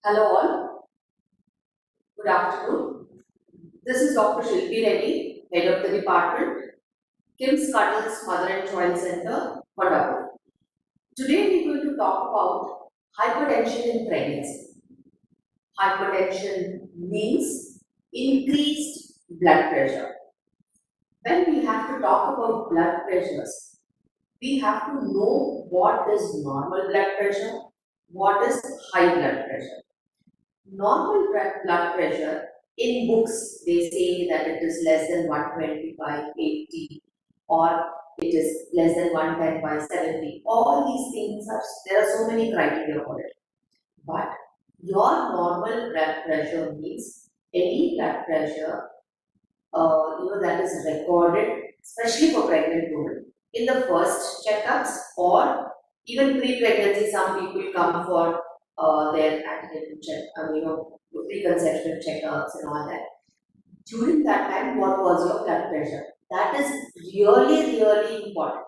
Hello all, good afternoon. This is Dr. Shilpi Reddy, Head of the Department, Kim's Cuddles Mother and Child Center, Robotic. Today we are going to talk about hypertension in pregnancy. Hypertension means increased blood pressure. When we have to talk about blood pressures, we have to know what is normal blood pressure, what is high blood pressure. Normal blood pressure in books they say that it is less than 120 by 80 or it is less than 110 by 70. All these things are, there are so many criteria for it. But your normal blood pressure means any blood pressure that is recorded, especially for pregnant women, in the first checkups or even pre-pregnancy. Some people come for their antenatal check, preconception checkups and all that. During that time, what was your blood pressure? That is really, really important.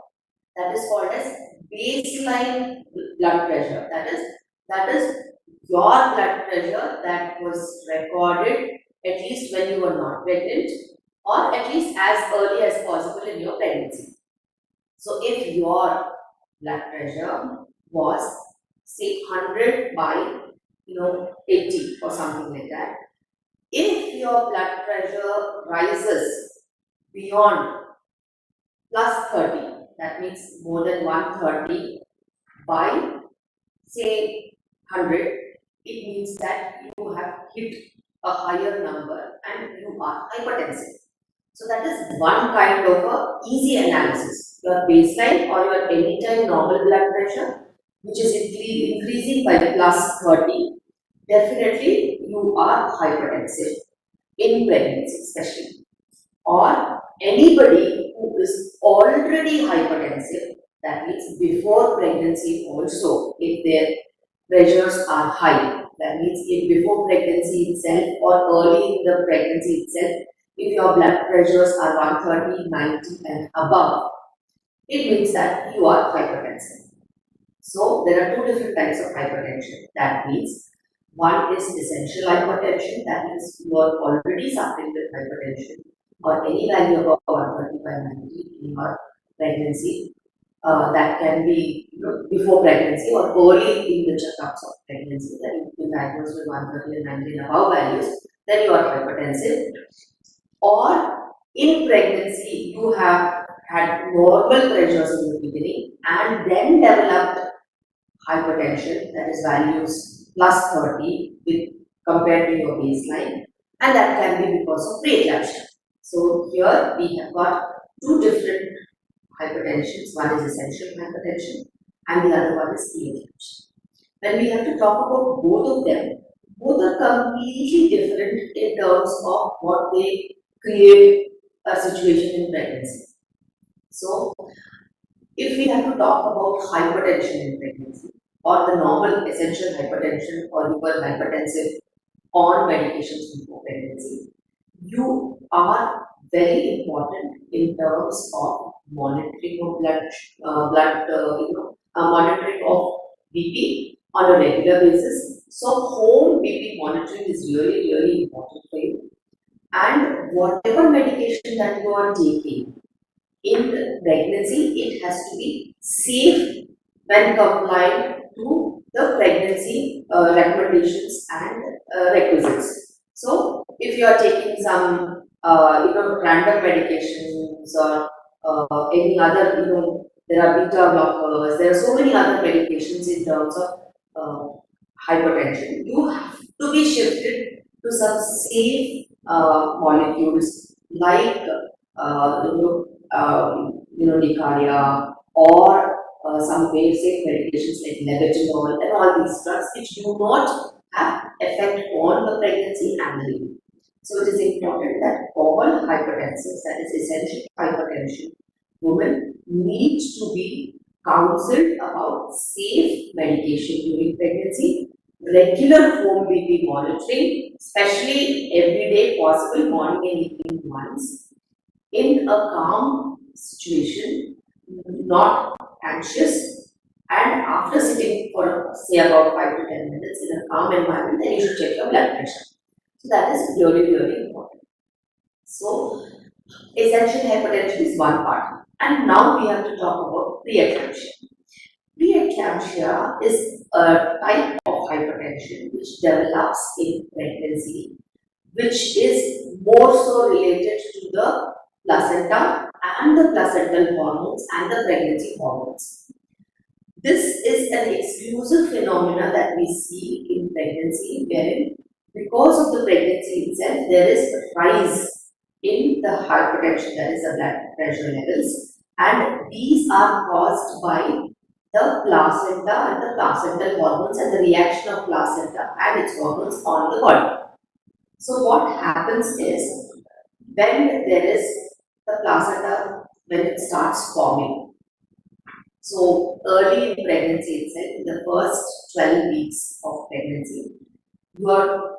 That is called as baseline blood pressure. That is your blood pressure that was recorded at least when you were not pregnant or at least as early as possible in your pregnancy. So if your blood pressure was say 100 by 80 or something like that, if your blood pressure rises beyond plus 30, that means more than 130 by say 100, it means that you have hit a higher number and you are hypertensive. So that is one kind of a easy analysis. Your baseline or your anytime normal blood pressure, which is increasing by plus 30, definitely you are hypertensive in pregnancy especially. Or anybody who is already hypertensive, that means before pregnancy also, if their pressures are high, that means if before pregnancy itself or early in the pregnancy itself, if your blood pressures are 130, 90 and above, it means that you are hypertensive. So there are two different types of hypertension. That means one is essential hypertension, that means you are already suffering with hypertension or any value above 130 by 90 in your pregnancy. That can be before pregnancy or early in the checkups of pregnancy. That you've been diagnosed with 130 and 90 and above values, then you are hypertensive. Or in pregnancy, you have had normal pressures in the beginning and then developed hypertension, that is values plus 30 with, compared to your baseline, and that can be because of preeclampsia. So here we have got two different hypertensions. One is essential hypertension and the other one is preeclampsia. When we have to talk about both of them, both are completely different in terms of what they create a situation in pregnancy. So if we have to talk about hypertension in pregnancy or the normal essential hypertension or you were hypertensive on medications before pregnancy, you are very important in terms of monitoring of monitoring of BP on a regular basis. So home BP monitoring is really, really important for you. And whatever medication that you are taking in pregnancy, it has to be safe when compliant to the pregnancy recommendations and requisites. So, if you are taking some, random medications or any other, there are beta blockers, there are so many other medications in terms of hypertension. You have to be shifted to some safe molecules like, Nicaria or some basic medications like levodopa and all these drugs which do not have effect on the pregnancy and the baby. So it is important that all hypertensives, that is essential hypertension, women need to be counseled about safe medication during pregnancy, regular home BP monitoring, especially every day possible, morning and evening once, in a calm situation, not anxious, And after sitting for say about 5 to 10 minutes in a calm environment, then you should check your blood pressure. So that is really, really important. So essential hypertension is one part. And now we have to talk about preeclampsia. Preeclampsia is a type of hypertension which develops in pregnancy, which is more so related to the placenta and the placental hormones and the pregnancy hormones. This is an exclusive phenomena that we see in pregnancy, wherein because of the pregnancy itself, there is a rise in the hypertension, that is the blood pressure levels, and these are caused by the placenta and the placental hormones and the reaction of placenta and its hormones on the body. So what happens is when there is the placenta, when it starts forming. So early in pregnancy itself, in the first 12 weeks of pregnancy, your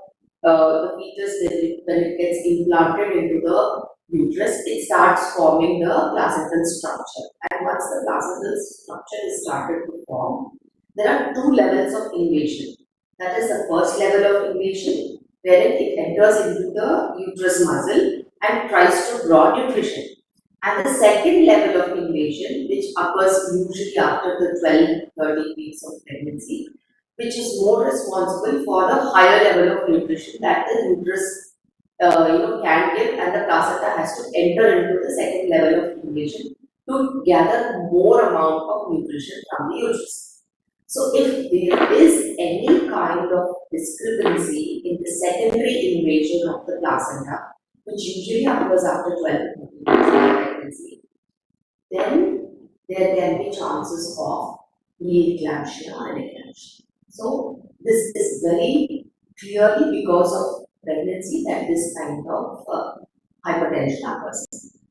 the fetus, when it gets implanted into the uterus, it starts forming the placental structure. And once the placental structure is started to form, there are two levels of invasion. That is the first level of invasion, wherein it enters into the uterus muscle and tries to draw nutrition. And the second level of invasion, which occurs usually after the 12-13 weeks of pregnancy, which is more responsible for the higher level of nutrition that the uterus can give, and the placenta has to enter into the second level of invasion to gather more amount of nutrition from the uterus. So if there is any kind of discrepancy in the secondary invasion of the placenta, which usually occurs after 12 weeks of pregnancy, then there can be chances of preeclampsia and eclampsia. So this is very clearly because of pregnancy that this kind of hypertension occurs.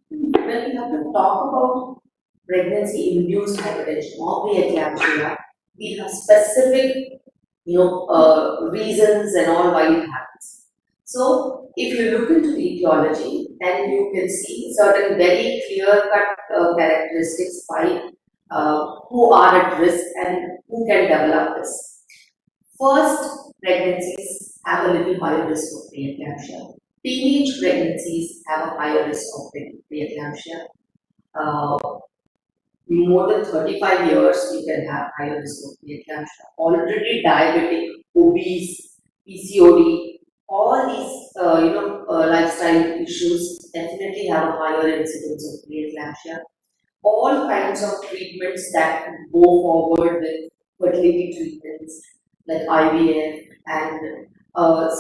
When we have to talk about pregnancy-induced hypertension or preeclampsia, we have specific, reasons and all why it happens. So, if you look into the etiology, then you can see certain very clear-cut characteristics by who are at risk and who can develop this. First, pregnancies have a little higher risk of preeclampsia. Teenage pregnancies have a higher risk of preeclampsia. Uh, More than 35 years, you can have higher risk of preeclampsia. Already diabetic, obese, PCOD, all these lifestyle issues definitely have a higher incidence of preeclampsia. All kinds of treatments that go forward with fertility treatments like IVF and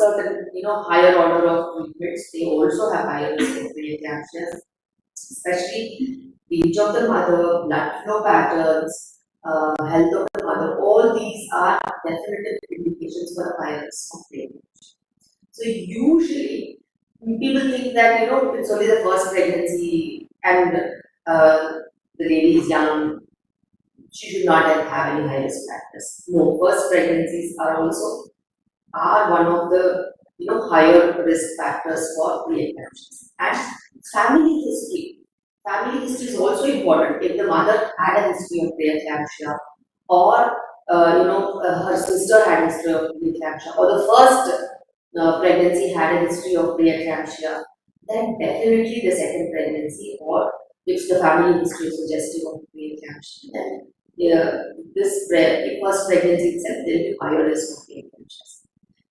certain higher order of treatments, they also have higher risk of preeclampsia, especially age of the mother, blood flow patterns, health of the mother. All these are definitive indications for a higher risk of preeclampsia. So usually people think that it's only the first pregnancy and uh, the lady is young, she should not have any high risk factors. No, first pregnancies are one of the higher risk factors for preeclampsia. And family history. Family history is also important. If the mother had a history of preeclampsia, or her sister had a history of preeclampsia, or the first pregnancy had a history of preeclampsia, then definitely the second pregnancy, or if the family history is suggestive of preeclampsia, then first pregnancy itself, there will be higher risk of preeclampsia.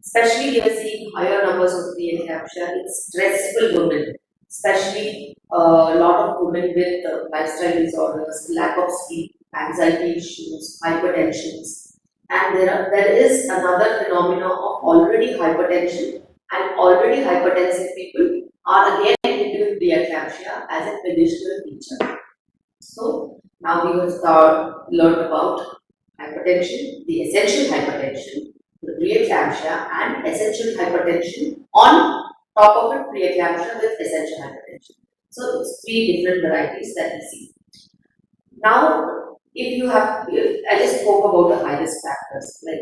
Especially we are seeing higher numbers of preeclampsia in stressful women, especially a lot of women with lifestyle disorders, lack of sleep, anxiety issues, hypertensions. And there is another phenomenon of already hypertension, and already hypertensive people are again hit with preeclampsia as an additional feature. So now we have learned about hypertension, the essential hypertension, the preeclampsia, and essential hypertension. On top of it, preeclampsia with essential hypertension. So it's three different varieties that we see. Now, I just spoke about the high risk factors like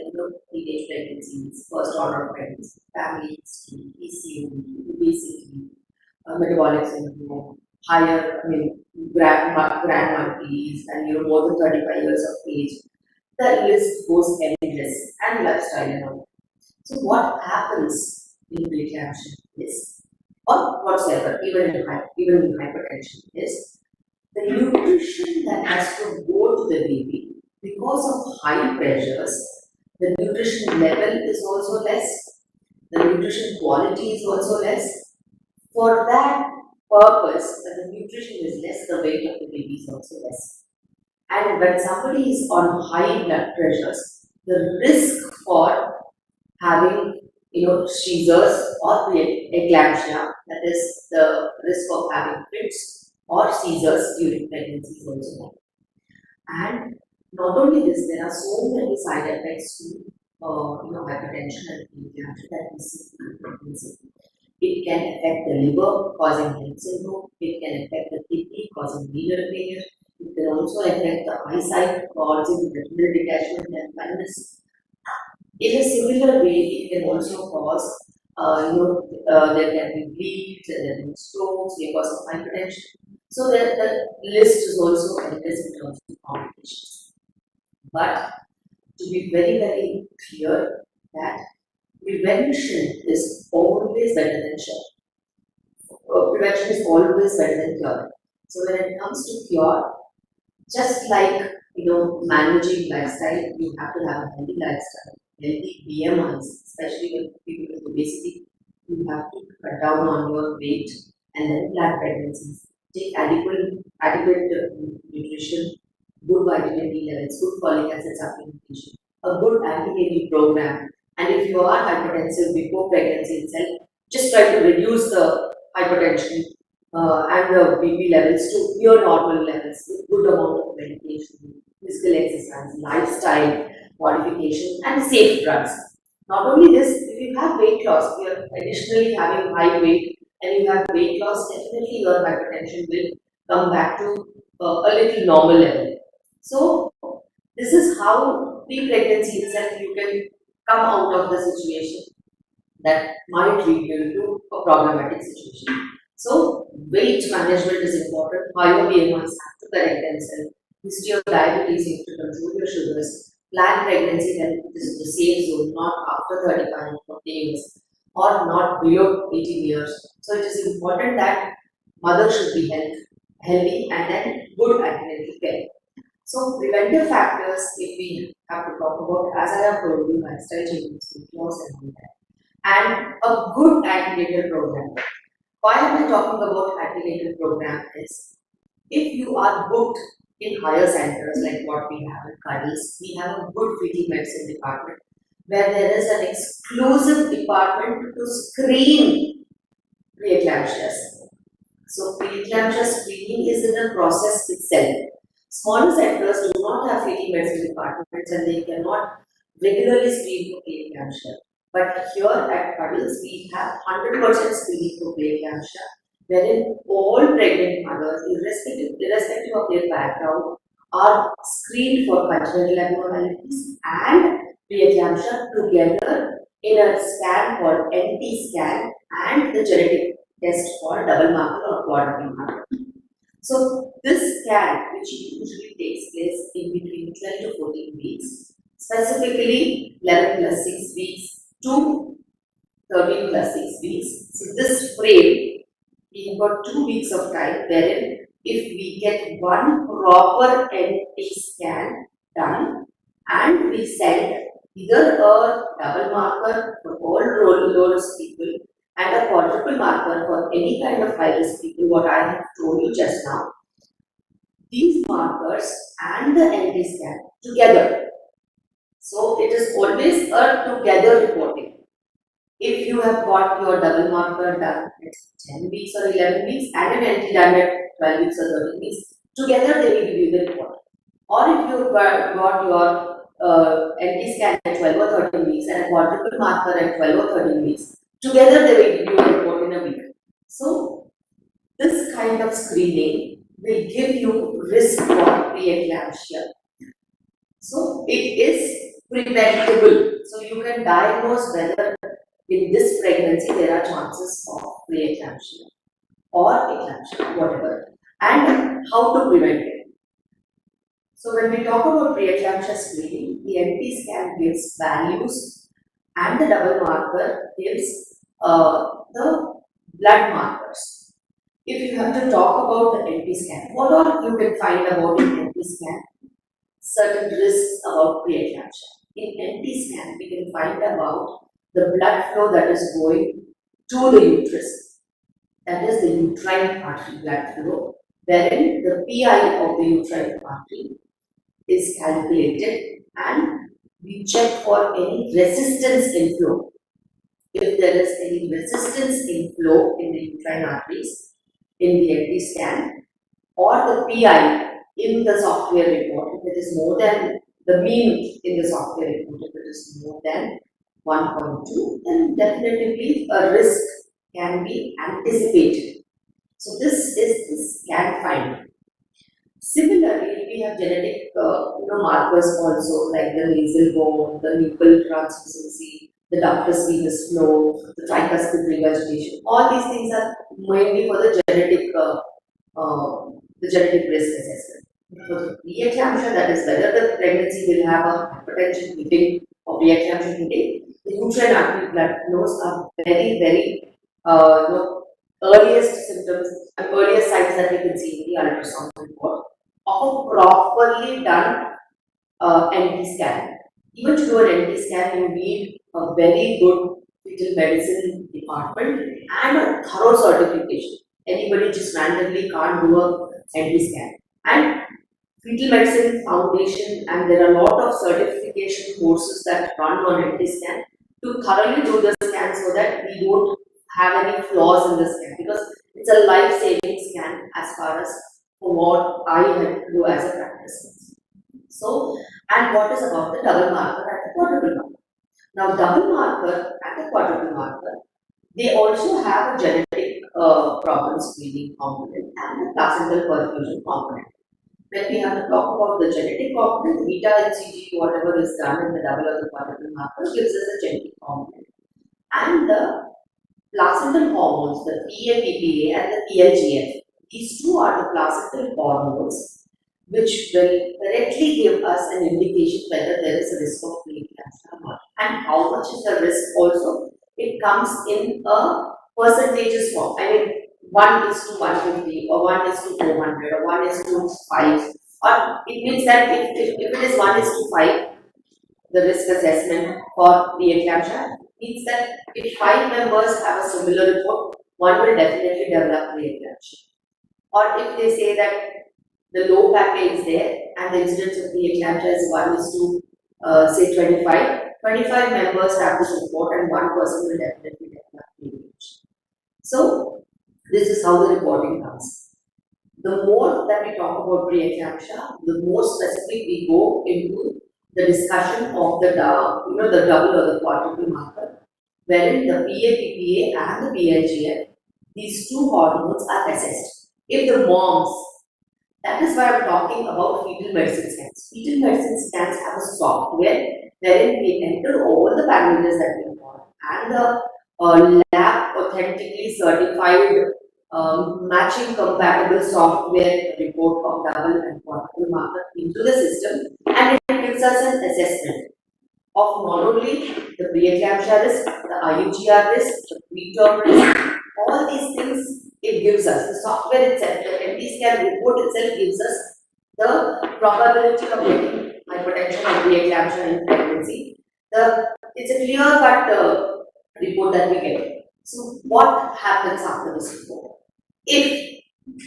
teenage pregnancies, first order of pregnancy, family history, PCOD, obesity, metabolic syndrome, grandma, grandmonkeys, and more than 35 years of age. The list goes endless, and lifestyle and all. So what happens in preeclampsia is, or whatsoever, even in hypertension is, the nutrition that has to go to the baby because of high pressures, the nutrition level is also less, the nutrition quality is also less. For that purpose, that the nutrition is less, the weight of the baby is also less. And when somebody is on high blood pressures, the risk for having seizures or preeclampsia, that is the risk of having fits or seizures during pregnancy is also high. And not only this, there are so many side effects to hypertension and preeclampsia that we see in pregnancy. It can affect the liver, causing health syndrome. It can affect the kidney, causing renal failure. It can also affect the eyesight, causing retinal detachment and blindness. In a similar way, it can also cause, there can be bleeds, there can be strokes because of hypertension. So the list is also endless in terms of complications. But to be very, very clear that prevention is always better than cure. Prevention is always better than cure. So when it comes to cure, just like managing lifestyle, you have to have a healthy lifestyle, healthy BMIs, especially with people with obesity. You have to cut down on your weight and then plan pregnancies. Take adequate nutrition, good vitamin D levels, good folic acid supplementation, a good anti-aging program. And if you are hypertensive before pregnancy itself, just try to reduce the hypertension and the BP levels to near normal levels with good amount of medication, physical exercise, lifestyle modification, and safe drugs. Not only this, if you have weight loss, you are additionally having high weight and you have weight loss, definitely your hypertension will come back to a little normal level. So, this is how pre-pregnancy itself you can come out of the situation that might lead you into a problematic situation. So, weight management is important. Higher BMIs have to correct themselves. History of diabetes, you have to control your sugars. Plan pregnancy when it is in the safe zone, not after 35 or 40 years, or not below 18 years. So, it is important that mother should be healthy and then good antenatal care. So, preventive factors, if we have to talk about, as I have told you, lifestyle changes, weight loss, and all that, and a good antenatal program. Why am I talking about antenatal program is, if you are booked in higher centers like what we have in Cuddles, we have a good fetal medicine department where there is an exclusive department to screen preeclampsias. So preeclampsia screening is in the process itself. Smaller centers do not have fetal medicine departments and they cannot regularly screen for preeclampsia. But here at Cuddles, we have 100% screening for preeclampsia, wherein all pregnant mothers, irrespective of their background, are screened for congenital abnormalities and preeclampsia together in a scan called NT scan and the genetic test called double marker or quadruple marker. So this scan, which usually takes place in between 12 to 14 weeks, specifically 11 plus 6 weeks to 13 plus 6 weeks. So this frame, we have got 2 weeks of time wherein if we get one proper NT scan done and we send either a double marker for all low risk people and a quadruple marker for any kind of high risk people, what I have told you just now, these markers and the NT scan together. So it is always a together reporting. If you have got your double marker done at 10 weeks or 11 weeks and an NT done at 12 weeks or 13 weeks, together they will give you the report. Or if you got your NT scan at 12 or 13 weeks and a quadruple marker at 12 or 13 weeks, together they will give you a report in a week. So, this kind of screening will give you risk for preeclampsia. So, it is preventable. So, you can diagnose whether in this pregnancy there are chances of preeclampsia or eclampsia, whatever, and how to prevent it. So when we talk about preeclampsia screening, the NT scan gives values and the double marker gives the blood markers. If you have to talk about the NT scan, what all you can find about an NT scan? Certain risks about preeclampsia. In NT scan, we can find about the blood flow that is going to the uterus, that is the uterine artery blood flow, wherein the PI of the uterine artery is calculated and we check for any resistance in flow. If there is any resistance in flow in the uterine arteries in the NT scan or the PI in the software report, if it is more than the mean in the software report, if it is more than 1.2, then definitely a risk can be anticipated. So this is the scan finding. Similarly, we have genetic markers also, like the nasal bone, the nuchal translucency, the ductus venous flow, the tricuspid revegetation. All these things are mainly for the genetic risk assessment. For the preeclampsia, that is whether the pregnancy will have a hypertension hitting or preeclampsia hitting, the uterine artery blood flows are very, very earliest symptoms and earliest signs that we can see in the ultrasound report of a properly done NT scan. Even to do an NT scan, you need a very good fetal medicine department and a thorough certification. Anybody just randomly can't do a NT scan. And fetal medicine foundation, and there are a lot of certification courses that run on NT scan to thoroughly do the scan so that we don't have any flaws in the scan, because it's a life-saving scan as far as for what I had to do as a practice. So, and what is about the double marker and the quadruple marker? Now, double marker and the quadruple marker, they also have a genetic problem screening component and the placental perfusion component. When we have to talk about the genetic component, the beta HCG, whatever is done in the double or the quadruple marker, gives us a genetic component. And the placental hormones, the PA, and the PLGF, these two are the placental hormones which will directly give us an indication whether there is a risk of preeclampsia or not. And how much is the risk also? It comes in a percentages form. I mean, 1 is to 150, or 1 is to 400, or 1 is to 5. Or it means that if it is 1 is to 5, the risk assessment for preeclampsia means that if 5 members have a similar report, one will definitely develop preeclampsia. Or if they say that the low package is there and the incidence of preeclampsia is 1 is to say 25 members have this report and one person will definitely develop preeclampsia. So this is how the reporting comes. The more that we talk about preeclampsia, the more specific we go into the discussion of the the double or the quadruple marker, wherein the PA and the PLGF, these two hormones are assessed. If the moms, that is why I'm talking about fetal medicine scans. Fetal medicine scans have a software wherein we enter all the parameters that we want and the lab authentically certified matching compatible software report of double and quadruple marker into the system, and it gives us an assessment of not only the preeclampsia risk, the IUGR risk, the preterm risk, all these things it gives us. The software itself, the NT scan report itself gives us the probability of getting hypertension or preeclampsia in pregnancy. It's a clear-cut report that we get. So what happens after this report? If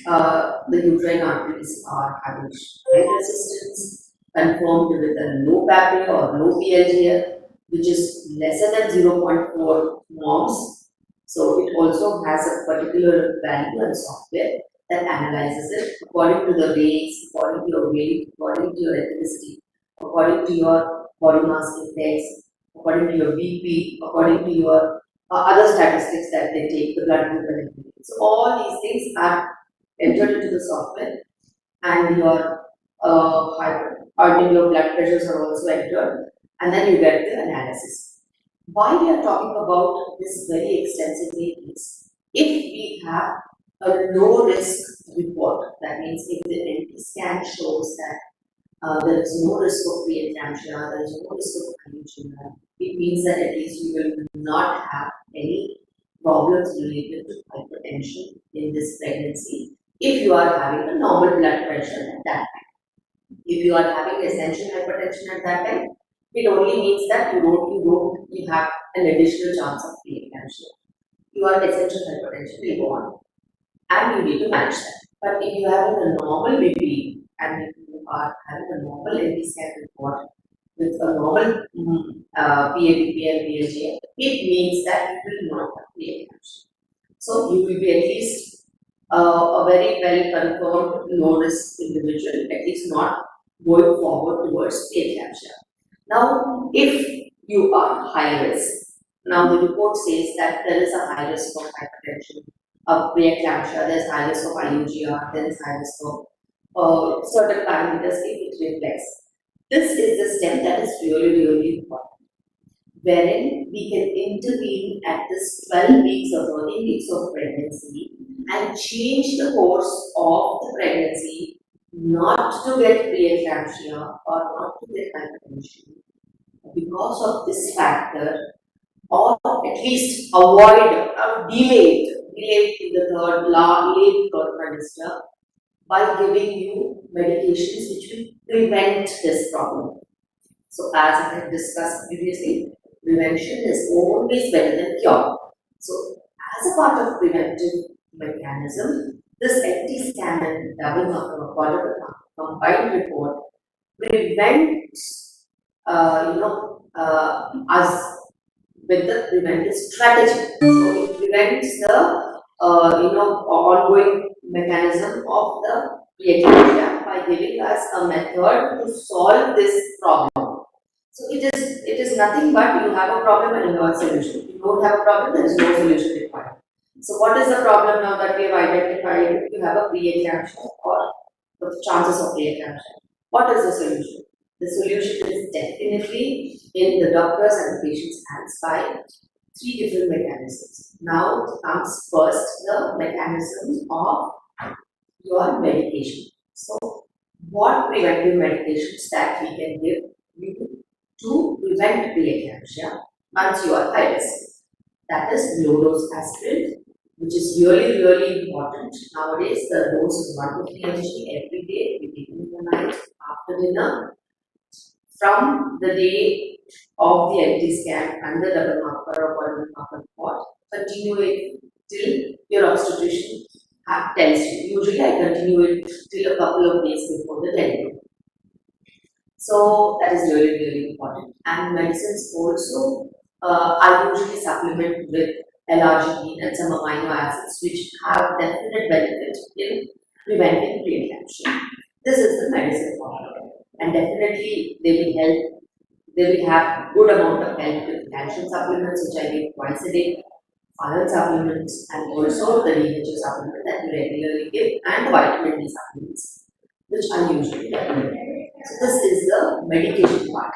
the uterine arteries are having high resistance, confirmed with a low PAPI or low PLGF, which is lesser than 0.4 moms, so it also has a particular value and software that analyzes it according to the rates, according to your weight, according to your ethnicity, according to your body mass index, according to your BP, according to your other statistics that they take, the blood group and everything. So all these things are entered into the software, and your your blood pressures are also entered, and then you get the analysis. Why we are talking about this very extensively is if we have a low risk report, that means if the NT scan shows that there is no risk of preeclampsia, there is no risk of angina. It means that at least you will not have any problems related to hypertension in this pregnancy if you are having a normal blood pressure at that time. If you are having essential hypertension at that time, it only means that you have an additional chance of preeclampsia. You are essential hypertension will go on, and you need to manage that. But if you have a normal BP and if you are having a normal LV scan report with a normal PABP and PLGA, it means that you will not have preeclampsia. So you will be at least a very well confirmed low risk individual, at least not going forward towards preeclampsia. Now, if you are high risk, now the report says that there is a high risk of hypertension, of preeclampsia, there is high risk of IUGR, there is high risk of certain parameters if it reflects. This is the step that is really, really important, wherein we can intervene at this 12 weeks or 13 weeks of pregnancy and change the course of the pregnancy, not to get preeclampsia or not to get hypertension because of this factor, or at least avoid or delay to the late third trimester by giving you medications which will prevent this problem. So as I had discussed previously, prevention is always better than cure. So as a part of preventive mechanism, this LT scan and double marker or quadruple marker combined report prevents us with the preventive strategy. So it prevents the ongoing mechanism of the preeclampsia by giving us a method to solve this problem. So it is nothing but you have a problem and you have a solution. If you don't have a problem, there is no solution required. So what is the problem now that we have identified? You have a preeclampsia or the chances of preeclampsia. What is the solution? The solution is definitely in the doctors and the patient's hands by three different mechanisms. Now comes first the mechanism of your medication. So what preventive medications that we can give you to prevent preeclampsia once you are high risk? That is low dose aspirin, which is really, really important. Nowadays, the dose is 150 mg every day, we take in the night after dinner. From the day of the LT scan and the double marker or quadruple marker report, continue it till your obstetrician tells you. Usually, I continue it till a couple of days before the delivery. So that is really, really important. And medicines also, I usually supplement with L-arginine and some amino acids which have definite benefit in preventing preeclampsia. This is the medicine part, and definitely they will help. They will have good amount of help with calcium supplements, which I give twice a day, iron supplements, and also the DHA supplement that we regularly give, and the vitamin D supplements, which I usually recommend. So this is the medication part.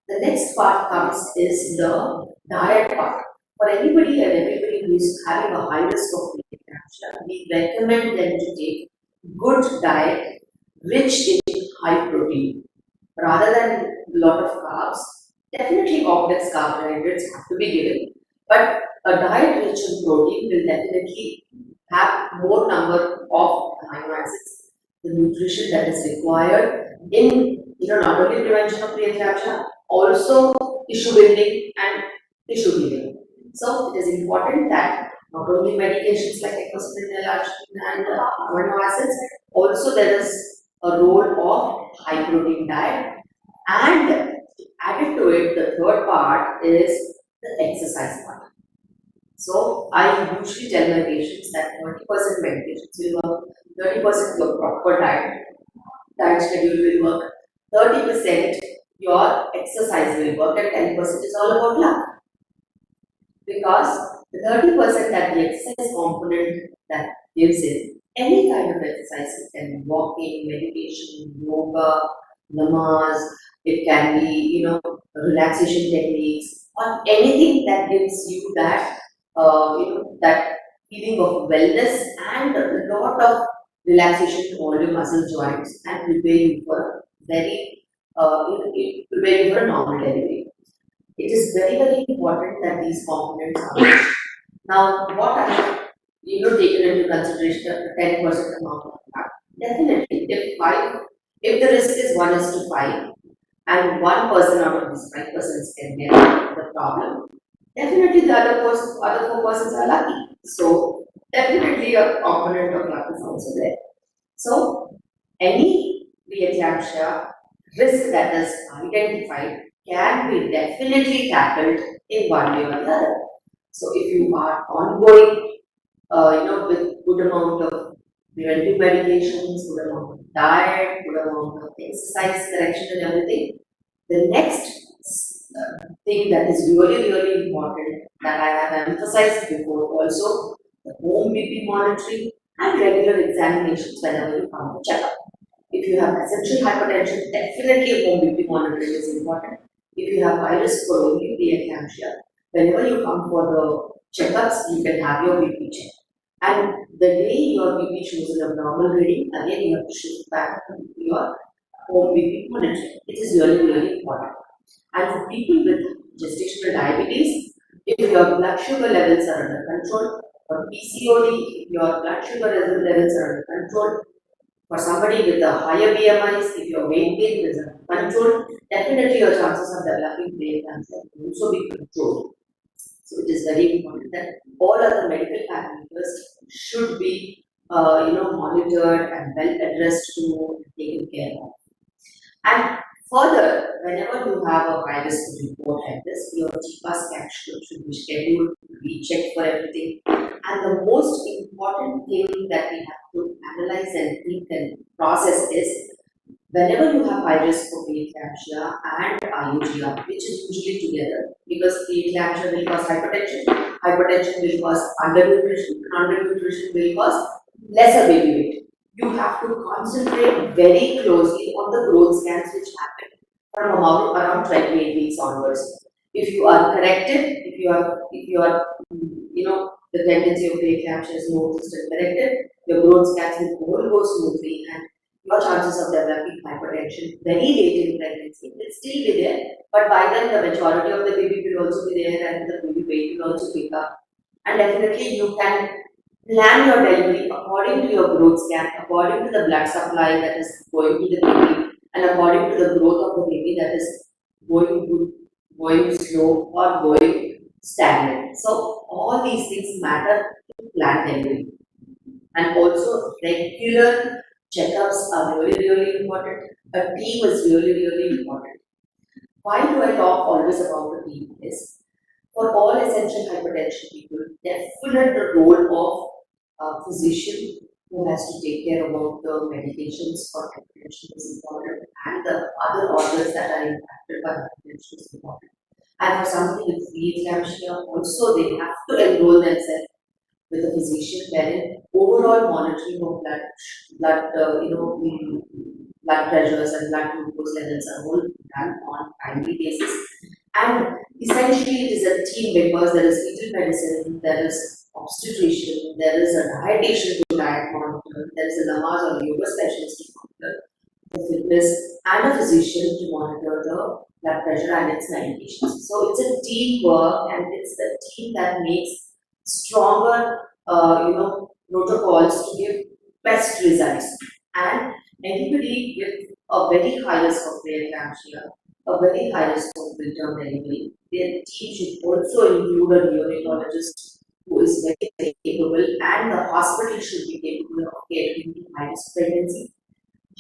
The next part comes is the diet part. For anybody and everybody who is having a high risk of preeclampsia, we recommend them to take good diet rich in high protein rather than a lot of carbs. Definitely complex carbohydrates have to be given, but a diet rich in protein will definitely have more number of amino acids, the nutrition that is required in not only prevention of preeclampsia, also tissue building and tissue healing. So it is important that not only medications like ecosprin, and amino acids, also there is a role of high protein diet, and added to it, the third part is the exercise part. So I usually tell my patients that 20% medications will work, 30% your proper diet schedule will work, 30% your exercise will work, and 10% is all about luck. Because the 30% that the exercise component that gives it, any kind of exercise, it can be walking, meditation, yoga, namas, it can be, relaxation techniques, or anything that gives you that, that feeling of wellness and a lot of relaxation to all your muscle joints and prepare you for very preparing for a normal delivery. It is very, very important that these components are matched. Now, what I have taken into consideration the 10% amount of fat. Definitely, if the risk is 1:5, and one person out of these 5% can get the problem, definitely the other 4% are lucky. So definitely a component of luck is also there. So any preeclampsia risk that is identified can be definitely tackled in one way or the other. So if you are ongoing, with good amount of preventive medications, good amount of diet, good amount of exercise correction and everything, the next thing that is really, really important that I have emphasized before also, the home BP monitoring and regular examinations whenever you come to check up. If you have essential hypertension, definitely home BP monitoring is important. If you have high risk for only preeclampsia, whenever you come for the checkups, you can have your BP checked. And the day your BP shows an abnormal reading, again you have to shift back to your home BP monitoring. It is really, really important. And for people with gestational diabetes, if your blood sugar levels are under control, for PCOD, if your blood sugar levels are under control, for somebody with a higher BMIs, if your weight gain is under control, definitely your chances of developing preeclampsia will also be controlled. So it is very important that all other medical parameters should be, monitored and well addressed to taken care of. And further, whenever you have a virus report like this, your GPA scan should be scheduled, be checked for everything. And the most important thing that we have to analyze and think and process is whenever you have high risk for preeclampsia and IUGR, which is usually together, because preeclampsia will cause hypertension, hypertension will cause undernutrition, undernutrition will cause lesser baby weight. You have to concentrate very closely on the growth scans which happen from around 28 weeks onwards. If you are corrected, if you are, the tendency of preeclampsia is noticed and corrected, your growth scans will go smoothly and your chances of developing hypertension very late in pregnancy will still be there, but by then the majority of the baby will also be there and the baby weight will also pick up. And definitely you can plan your delivery according to your growth scan, according to the blood supply that is going to the baby, and according to the growth of the baby that is going good, going slow, or going stagnant. So all these things matter to plan delivery. And also regular checkups are really, really important. A team is really, really important. Why do I talk always about the team? Is for all essential hypertension people, definite role of a physician who has to take care about the medications for hypertension is important, and the other organs that are impacted by hypertension is important. And for somebody with preeclampsia, also they have to enroll themselves with a physician wherein overall monitoring of blood pressures and blood glucose levels are all done on timely basis. And essentially it is a team because there is fetal medicine, there is obstetrician, there is a dietitian to diet monitor, there is a namaz or yoga specialist to monitor the fitness, and a physician to monitor the blood pressure and its medications. So it's a teamwork, and it's the team that makes stronger, protocols to give best results. And anybody with a very high risk of preeclampsia, a very high risk of preterm delivery, their team should also include a gynaecologist who is very, very capable, and the hospital should be capable of caring for high risk pregnancy,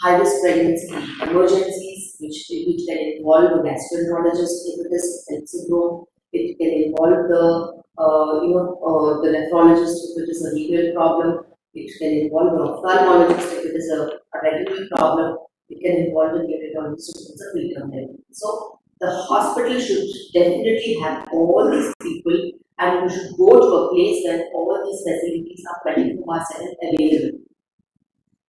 high-risk pregnancy emergencies, which can involve the gastroenterologist if it is health syndrome. It can involve the nephrologist if it is a renal problem. It can involve the ophthalmologist if it is a retinal problem. It can involve the neonatologist if it's a preterm delivery. So the hospital should definitely have all these people, and we should go to a place where all these facilities are 24/7 available.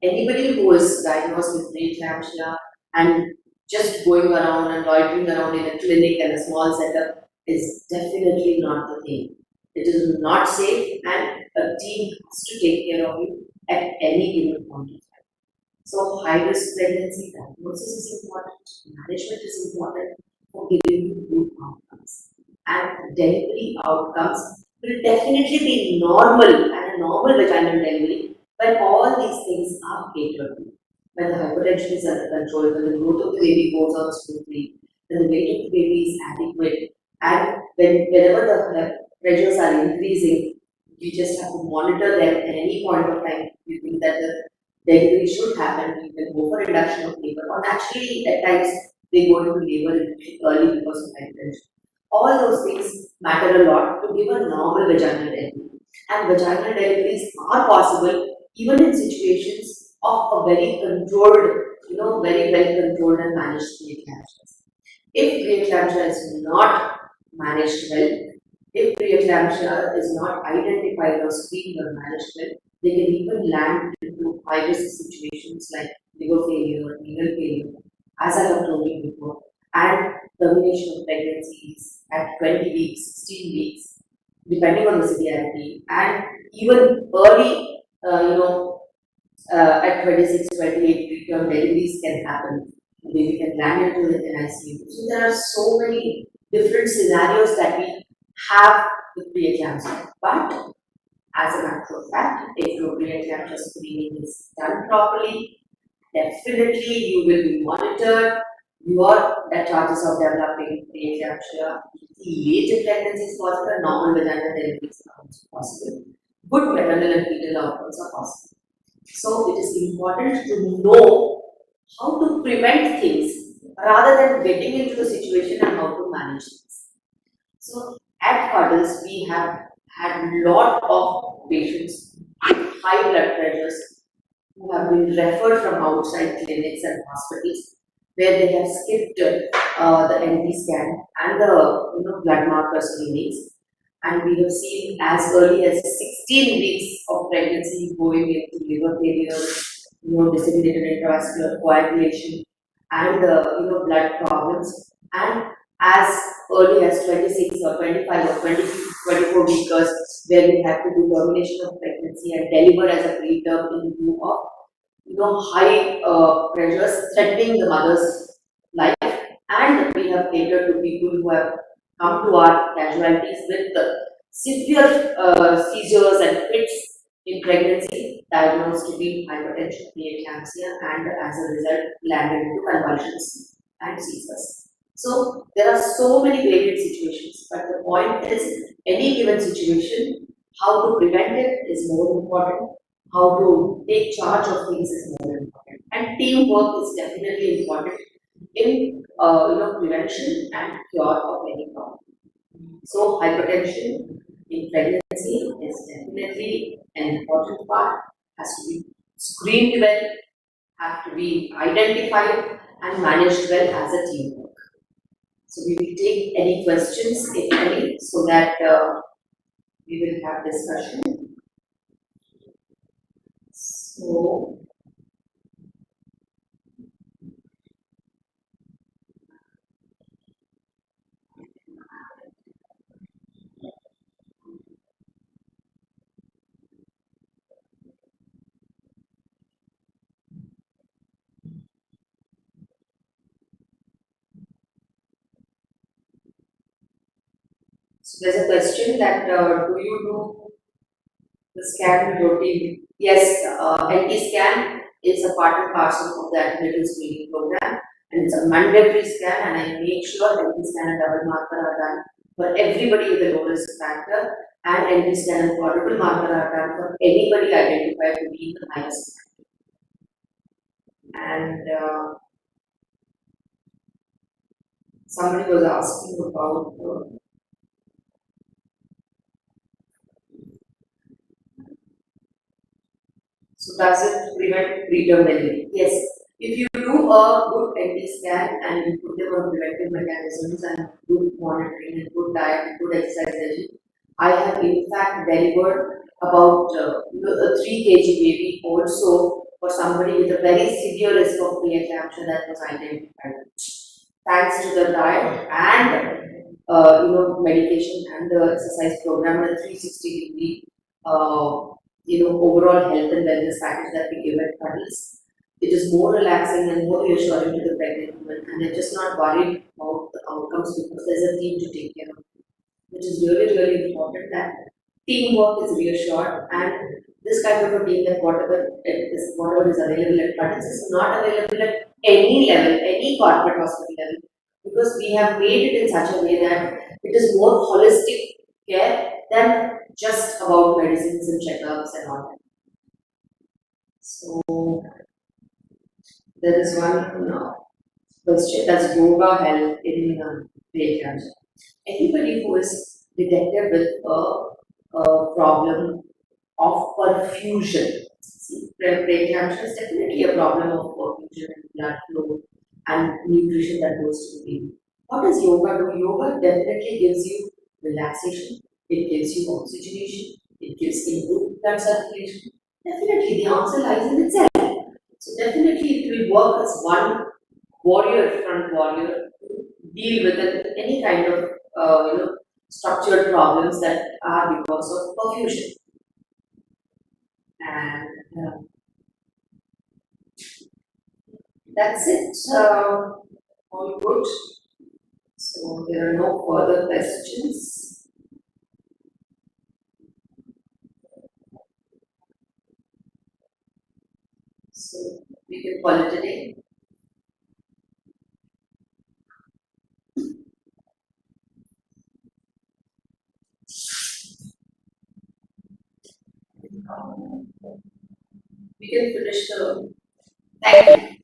Anybody who is diagnosed with preeclampsia and just going around and loitering around in a clinic and a small setup is definitely not the thing. It is not safe, and a team has to take care of you at any given point of time. So high risk pregnancy diagnosis is important, management is important for giving you good outcomes. And delivery outcomes will definitely be normal and a normal vaginal delivery when all these things are catered to. When the hypertension is under control, when the growth of the baby goes on smoothly, when the weight of the baby is adequate, and whenever the pressures are increasing, you just have to monitor them at any point of time. You think that the delivery should happen, you can go for induction of labor, or naturally at times they go into labor early because of hypertension. All those things matter a lot to give a normal vaginal delivery. And vaginal deliveries are possible even in situations of a very controlled, very well controlled and managed preeclampsia. If preeclampsia is not managed well, if preeclampsia is not identified or screened or managed well, they can even land into high risk situations like liver failure, renal failure, as I have told you before, and termination of pregnancies at 20 weeks, 16 weeks, depending on the severity, and even early, at 26, 28, preterm deliveries can happen. The baby can land into the NICU. So there are so many different scenarios that we have with preeclampsia. But as a matter of fact, if your preeclampsia screening is done properly, definitely you will be monitored. The chances of developing preeclampsia, late in pregnancy is possible, normal vaginal delivery is also possible. Good maternal and fetal outcomes are possible. So it is important to know how to prevent things rather than getting into the situation and how to manage things. So at Cuddles, we have had a lot of patients with high blood pressures who have been referred from outside clinics and hospitals where they have skipped the NT scan and the blood marker screenings, and we have seen as early as 16 weeks of pregnancy going into liver failure, disseminated intravascular coagulation, and blood problems, and as early as 26 or 25 or 20, 24 weeks where we have to do termination of pregnancy and deliver as a preterm in view of high pressures threatening the mother's life. And we have catered to people who have come to our casualties with severe seizures and fits in pregnancy, diagnosed to be hypertension, preeclampsia, and as a result landed into convulsions and seizures. So there are so many varied situations, but the point is, any given situation, how to prevent it is more important. How to take charge of things is more important, and teamwork is definitely important in prevention and cure of any problem. So hypertension in pregnancy is definitely an important part. Has to be screened well, have to be identified and managed well as a teamwork. So we will take any questions, if any, so that we will have discussion. So there's a question that do you do the scan routine? Yes, NT scan is a part and parcel of the antenatal screening program, and it's a mandatory scan, and I make sure NT scan and double marker are done for everybody with a low risk factor, and NT scan and quadruple marker are done for anybody identified to be in the highest factor. And somebody was asking about so does it prevent preterm delivery? Yes. If you do a good NT scan and you put them on preventive mechanisms and good monitoring and good diet and good exercise regime, I have in fact delivered about a 3 kg baby also for somebody with a very severe risk of preeclampsia that was identified. Thanks to the diet and medication and the exercise program and 360-degree overall health and wellness package that we give at Cuddles. It is more relaxing and more reassuring to the pregnant woman, and they're just not worried about the outcomes because there's a team to take care of. Which is really, really important that teamwork is reassured, and this kind of a team that whatever is available at Cuddles is not available at any level, any corporate hospital level, because we have made it in such a way that it is more holistic care than just about medicines and checkups and all that. So there is one question: does yoga help in weight cancer? Anybody who is detected with a problem of perfusion. See, preeclampsia is definitely a problem of perfusion and blood flow and nutrition that goes to the baby. What does yoga do? Yoga definitely gives you relaxation, it gives you oxygenation, it gives improved blood circulation. Definitely, the answer lies in itself. So, definitely, it will work as one front warrior, to deal with any kind of structured problems that are because of perfusion. And that's it. All good. So there are no further questions. So we can call it a day. We can finish the. Thank you.